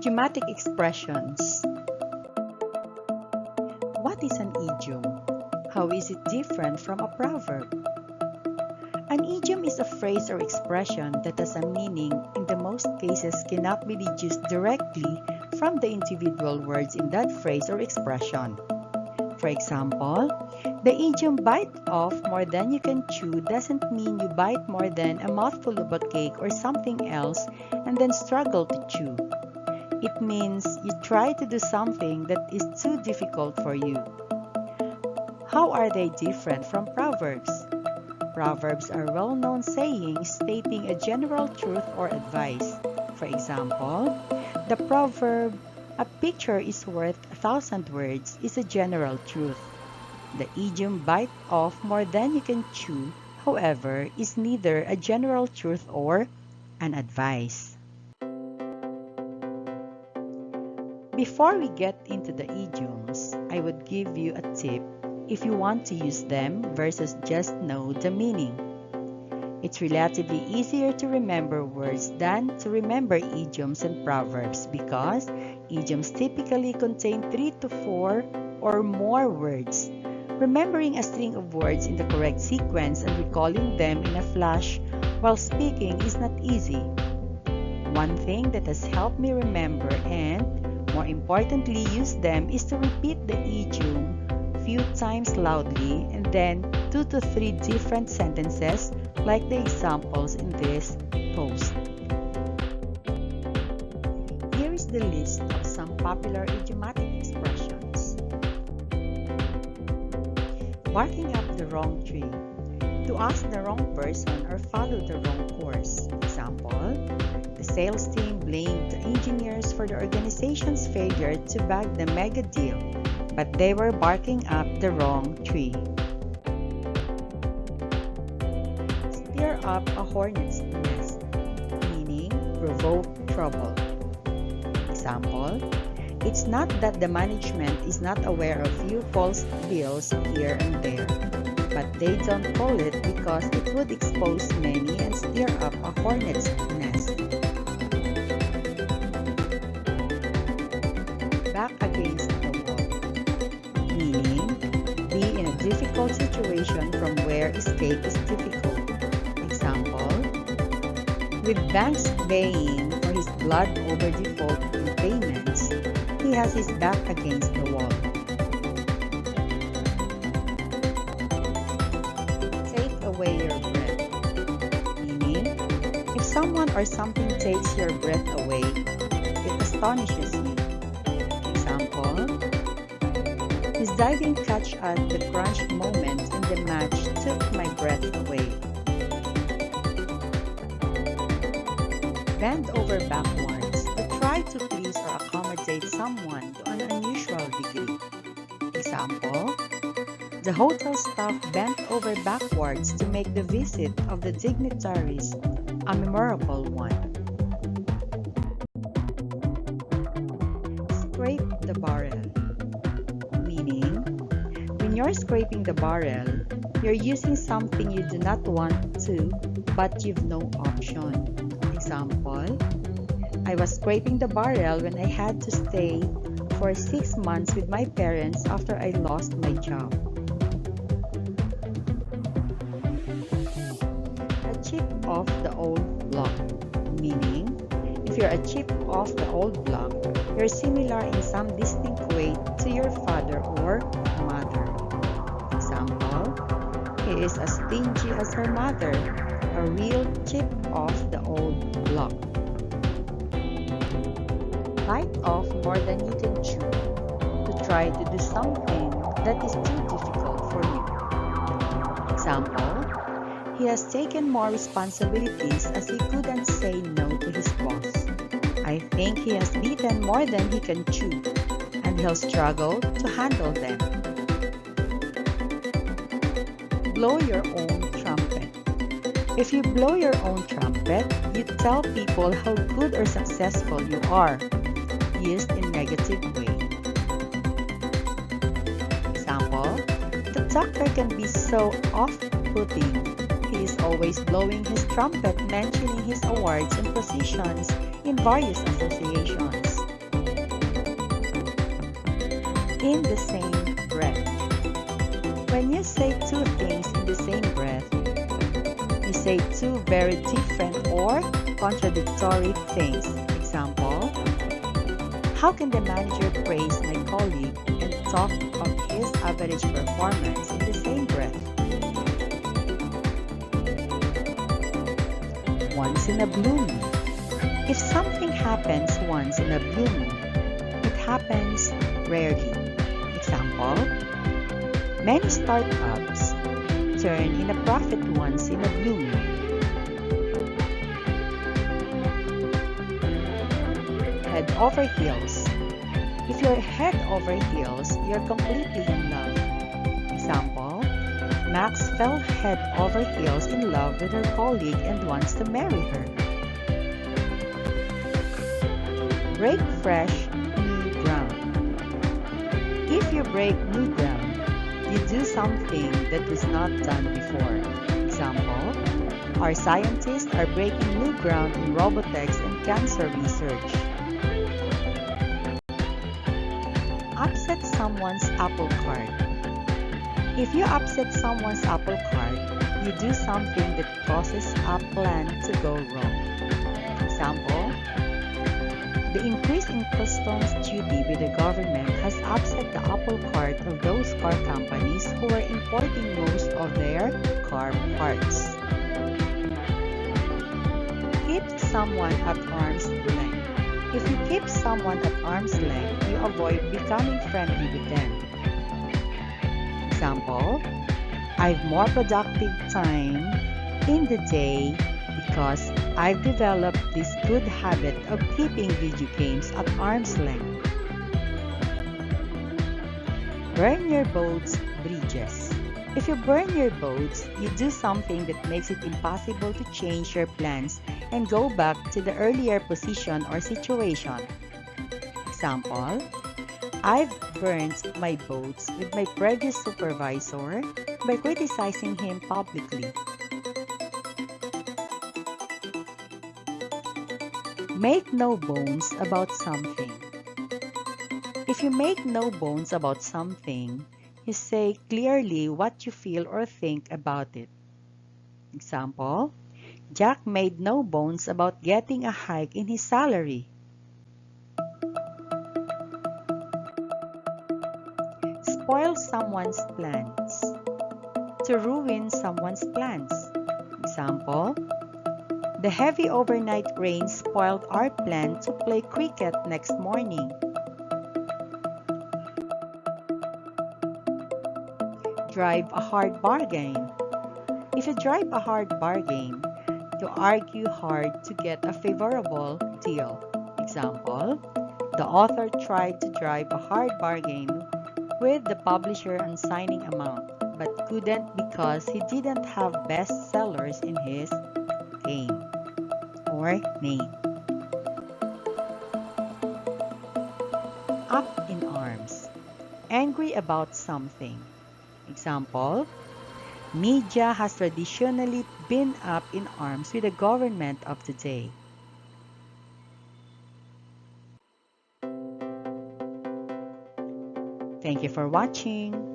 Idiomatic expressions. What is an idiom? How is it different from a proverb? An idiom is a phrase or expression that has a meaning in the most cases cannot be deduced directly from the individual words in that phrase or expression. For example, the idiom "bite off more than you can chew" doesn't mean you bite more than a mouthful of a cake or something else and then struggle to chew. It means you try to do something that is too difficult for you. How are they different from proverbs? Proverbs are well-known sayings stating a general truth or advice. For example, the proverb, "A picture is worth 1,000 words," is a general truth. The idiom "bite off more than you can chew," however, is neither a general truth or an advice. Before we get into the idioms, I would give you a tip if you want to use them versus just know the meaning. It's relatively easier to remember words than to remember idioms and proverbs because idioms typically contain 3 to 4 or more words. Remembering a string of words in the correct sequence and recalling them in a flash while speaking is not easy. One thing that has helped me remember and, more importantly, use them is to repeat the idiom few times loudly and then 2 to 3 different sentences like the examples in this post. Here is the list of some popular idiomatic expressions. Barking up the wrong tree. To ask the wrong person or follow the wrong course. Example, the sales team blamed the engineers for the organization's failure to bag the mega deal, but they were barking up the wrong tree. Stir up a hornet's nest, meaning provoke trouble. Example, it's not that the management is not aware of few false bills here and there, but they don't call it because it would expose many and stir up a hornet's nest. Back against the wall, meaning be in a difficult situation from where escape is difficult. Example, with banks baying for his blood over default in payments, he has his back against the wall. Take away your breath, meaning if someone or something takes your breath away, it astonishes you. Example, his diving catch at the crunch moment in the match took my breath away. Bend over backwards to try to please or accommodate someone to an unusual degree. Example, the hotel staff bent over backwards to make the visit of the dignitaries a memorable one. Scrape the barrel, meaning when you're scraping the barrel, you're using something you do not want to, but you've no option. Example, I was scraping the barrel when I had to stay for 6 months with my parents after I lost my job. A chip off the old block, meaning if you're a chip off the old block, you're similar in some distinct way to your father or mother. Example, he is as stingy as her mother, a real chip off the old block. Bite off more than you can chew, to try to do something that is too difficult for you. Example, he has taken more responsibilities as he couldn't say no to his boss. I think he has beaten more than he can chew, and he'll struggle to handle them. Blow your own trumpet. If you blow your own trumpet, you tell people how good or successful you are, used in negative way. Example, the doctor can be so off-putting. He is always blowing his trumpet mentioning his awards and positions in various associations. in the same breath. When you say two things in the same breath, you say two very different or contradictory things. Example, how can the manager praise my colleague and talk of his average performance in the same breath? Once in a blue moon. If something happens once in a blue moon, it happens rarely. Example, many startups turn in a profit once in a blue moon. Head over heels. If you're head over heels, you're completely in love. Example, Max fell head over heels in love with her colleague and wants to marry her. Break fresh, new ground. If you break new ground, you do something that was not done before. Example, our scientists are breaking new ground in robotics and cancer research. Upset someone's apple cart. If you upset someone's apple cart, you do something that causes a plan to go wrong. Example, the increase in customs duty with the government has upset the apple cart of those car companies who are importing most of their car parts. Keep someone at arm's length. If you keep someone at arm's length, you avoid becoming friendly with them. Example, I've more productive time in the day because I've developed this good habit of keeping video games at arm's length. Burn your boat's bridges. If you burn your boats, you do something that makes it impossible to change your plans and go back to the earlier position or situation. Example, I've burned my boats with my previous supervisor by criticizing him publicly. Make no bones about something. If you make no bones about something, you say clearly what you feel or think about it. Example, Jack made no bones about getting a hike in his salary. Spoil someone's plans. To ruin someone's plans. Example, the heavy overnight rain spoiled our plan to play cricket next morning. Drive a hard bargain. If you drive a hard bargain, you argue hard to get a favorable deal. Example, the author tried to drive a hard bargain with the publisher on signing amount, but couldn't because he didn't have bestsellers in his game or name. Up in arms. Angry about something. Example, media has traditionally been up in arms with the government of today. Thank you for watching.